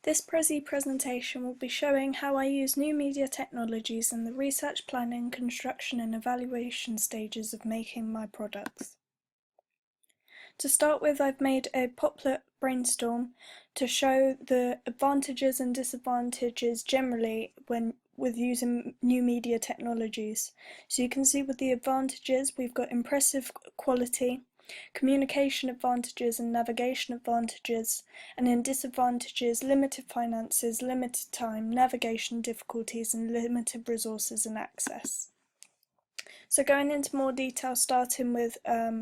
This Prezi presentation will be showing how I use new media technologies in the research, planning, construction and evaluation stages of making my products. To start with, I've made a Poplet brainstorm to show the advantages and disadvantages generally with using new media technologies. So you can see with the advantages, we've got impressive quality, communication advantages and navigation advantages, and in disadvantages, limited finances, limited time, navigation difficulties, and limited resources and access. So going into more detail, starting with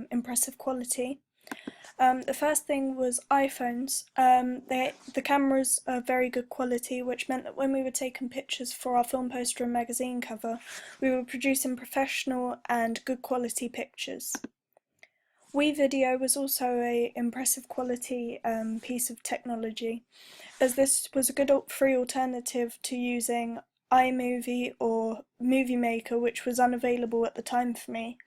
impressive quality. The first thing was iPhones. The cameras are very good quality, which meant that when we were taking pictures for our film poster and magazine cover, we were producing professional and good quality pictures. WeVideo was also an impressive quality piece of technology, as this was a good free alternative to using iMovie or Movie Maker, which was unavailable at the time for me.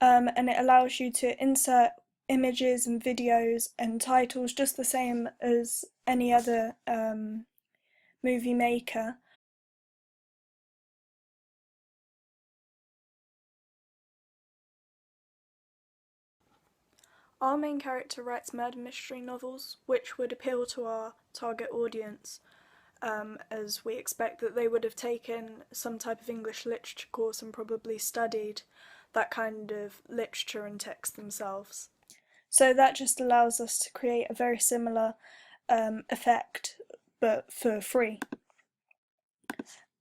And it allows you to insert images and videos and titles just the same as any other movie maker. Our main character writes murder mystery novels, which would appeal to our target audience, as we expect that they would have taken some type of English literature course and probably studied that kind of literature and text themselves. So that just allows us to create a very similar effect, but for free.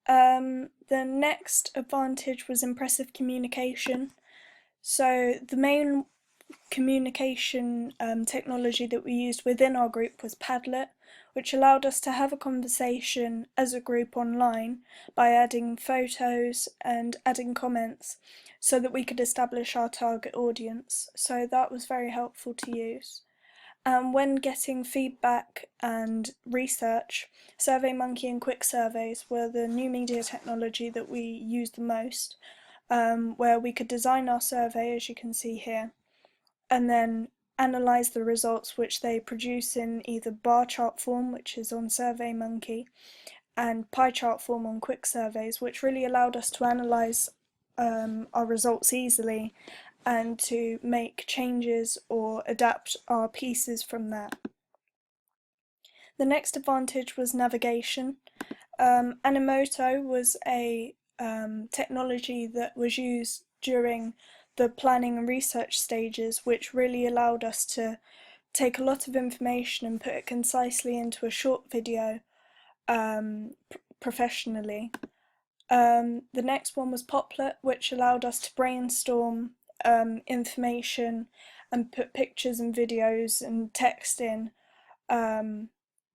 The next advantage was impressive communication. So the main communication technology that we used within our group was Padlet, which allowed us to have a conversation as a group online by adding photos and adding comments so that we could establish our target audience. So that was very helpful to use. When getting feedback and research, SurveyMonkey and Quick Surveys were the new media technology that we used the most, where we could design our survey, as you can see here, and then analyse the results which they produce in either bar chart form, which is on SurveyMonkey, and pie chart form on Quick Surveys, which really allowed us to analyse our results easily and to make changes or adapt our pieces from there. The next advantage was navigation. Animoto was a technology that was used during the planning and research stages, which really allowed us to take a lot of information and put it concisely into a short video professionally. The next one was Poplet, which allowed us to brainstorm information and put pictures and videos and text in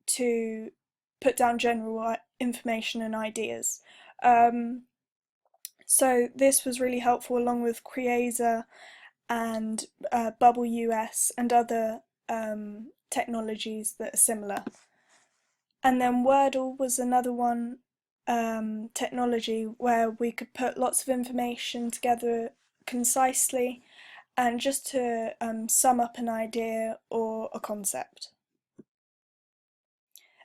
to put down general information and ideas. So this was really helpful, along with Creator and Bubble US and other technologies that are similar. And then Wordle was another one technology where we could put lots of information together concisely and just to sum up an idea or a concept.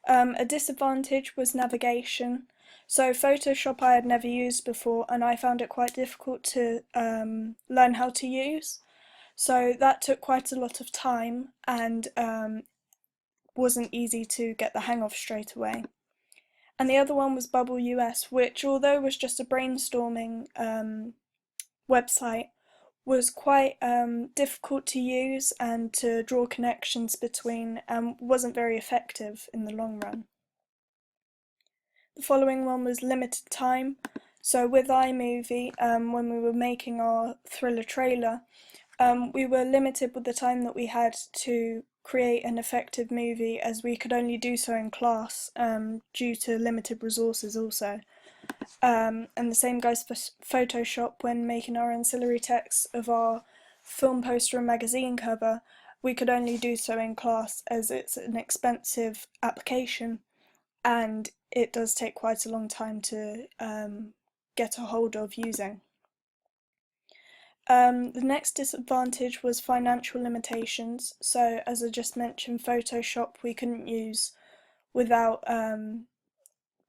A disadvantage was navigation. So Photoshop I had never used before, and I found it quite difficult to learn how to use. So that took quite a lot of time and wasn't easy to get the hang of straight away. And the other one was Bubble US, which, although was just a brainstorming website, was quite difficult to use and to draw connections between, and wasn't very effective in the long run. The following one was limited time. So with iMovie, when we were making our thriller trailer, we were limited with the time that we had to create an effective movie, as we could only do so in class due to limited resources also. And the same goes for Photoshop. When making our ancillary text of our film poster and magazine cover, we could only do so in class, as it's an expensive application and it does take quite a long time to get a hold of using. The next disadvantage was financial limitations. So as I just mentioned, Photoshop we couldn't use without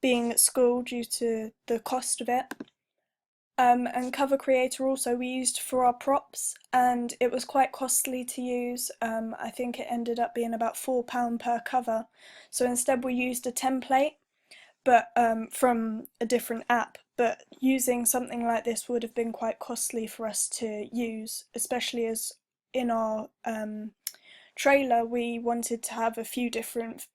being at school due to the cost of it. And Cover Creator also we used for our props, and it was quite costly to use. I think it ended up being about £4 per cover. So instead we used a template, but from a different app. But using something like this would have been quite costly for us to use, especially as in our trailer we wanted to have a few different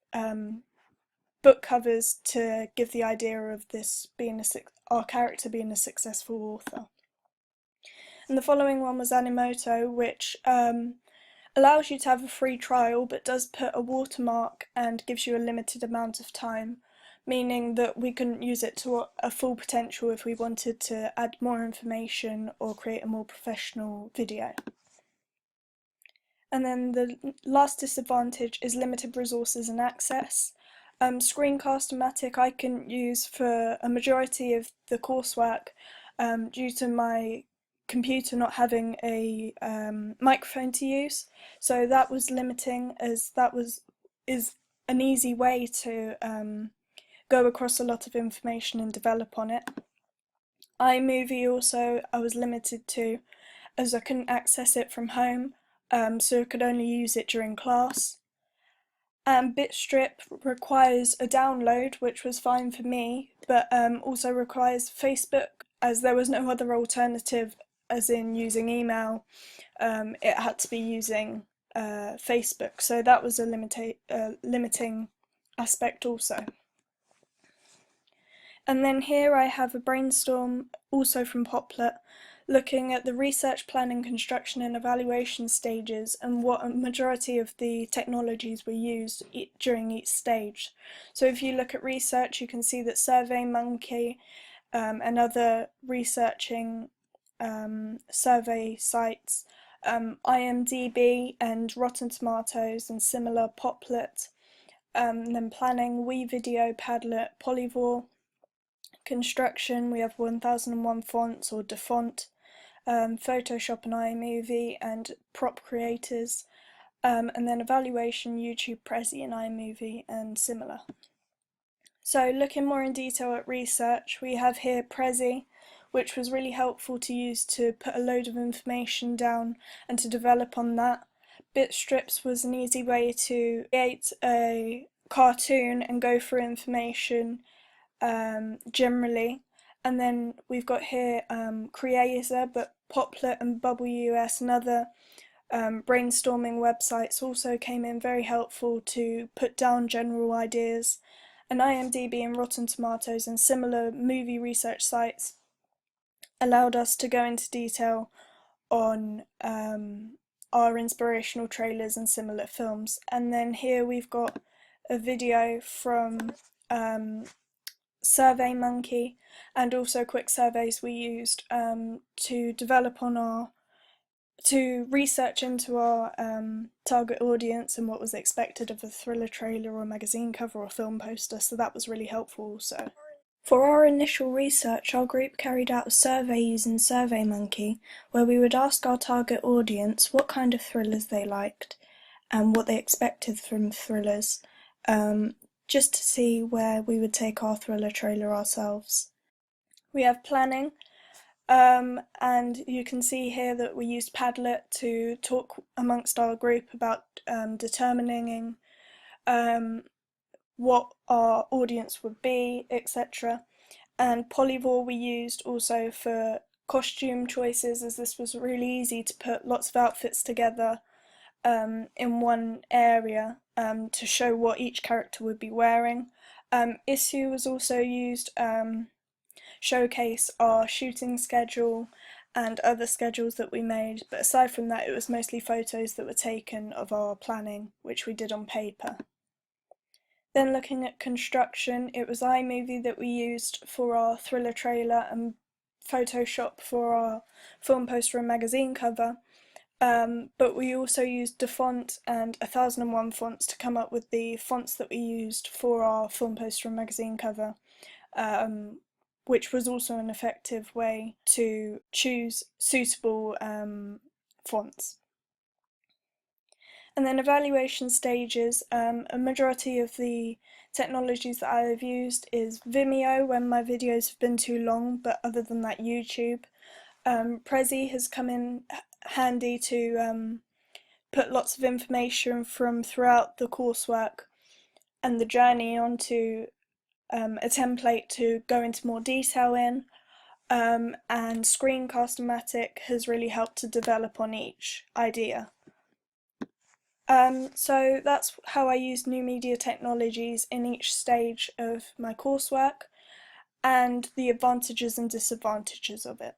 book covers to give the idea of this being our character being a successful author. And the following one was Animoto, which allows you to have a free trial but does put a watermark and gives you a limited amount of time, meaning that we couldn't use it to a full potential if we wanted to add more information or create a more professional video. And then the last disadvantage is limited resources and access. Screencast-O-Matic I couldn't use for a majority of the coursework due to my computer not having a microphone to use, so that was limiting, as that is an easy way to go across a lot of information and develop on it. iMovie also I was limited to, as I couldn't access it from home, so I could only use it during class. And Bitstrip requires a download, which was fine for me, but also requires Facebook, as there was no other alternative, as in using email. It had to be using Facebook, so that was a limiting aspect also. And then here I have a brainstorm, also from Poplet, looking at the research, planning, construction and evaluation stages and what a majority of the technologies were used during each stage. So if you look at research, you can see that SurveyMonkey and other researching survey sites, IMDb and Rotten Tomatoes and similar, Poplet, then planning, WeVideo, Padlet, Polyvore. Construction, we have 1001 Fonts or DaFont, Photoshop and iMovie and prop creators, and then evaluation, YouTube, Prezi and iMovie and similar. So looking more in detail at research, we have here Prezi, which was really helpful to use to put a load of information down and to develop on that. Bitstrips was an easy way to create a cartoon and go through information generally. And then we've got here Creator, but Poplet and BubbleUS and other brainstorming websites also came in very helpful to put down general ideas. And IMDb and Rotten Tomatoes and similar movie research sites allowed us to go into detail on our inspirational trailers and similar films. And then here we've got a video from SurveyMonkey and also quick surveys we used to develop on to research into our target audience and what was expected of a thriller trailer or magazine cover or film poster, so that was really helpful also. For our initial research, our group carried out a survey using SurveyMonkey, where we would ask our target audience what kind of thrillers they liked and what they expected from thrillers, just to see where we would take our thriller trailer ourselves. We have planning, and you can see here that we used Padlet to talk amongst our group about determining what our audience would be, etc. And Polyvore we used also for costume choices, as this was really easy to put lots of outfits together in one area to show what each character would be wearing. Issuu was also used showcase our shooting schedule and other schedules that we made, but aside from that it was mostly photos that were taken of our planning, which we did on paper. Then looking at construction, it was iMovie that we used for our thriller trailer and Photoshop for our film poster and magazine cover, but we also used DaFont and 1001 Fonts to come up with the fonts that we used for our film poster and magazine cover, which was also an effective way to choose suitable fonts. And then evaluation stages, a majority of the technologies that I have used is Vimeo when my videos have been too long, but other than that, YouTube. Prezi has come in handy to put lots of information from throughout the coursework and the journey onto a template to go into more detail in. And Screencast-O-Matic has really helped to develop on each idea. So that's how I use new media technologies in each stage of my coursework and the advantages and disadvantages of it.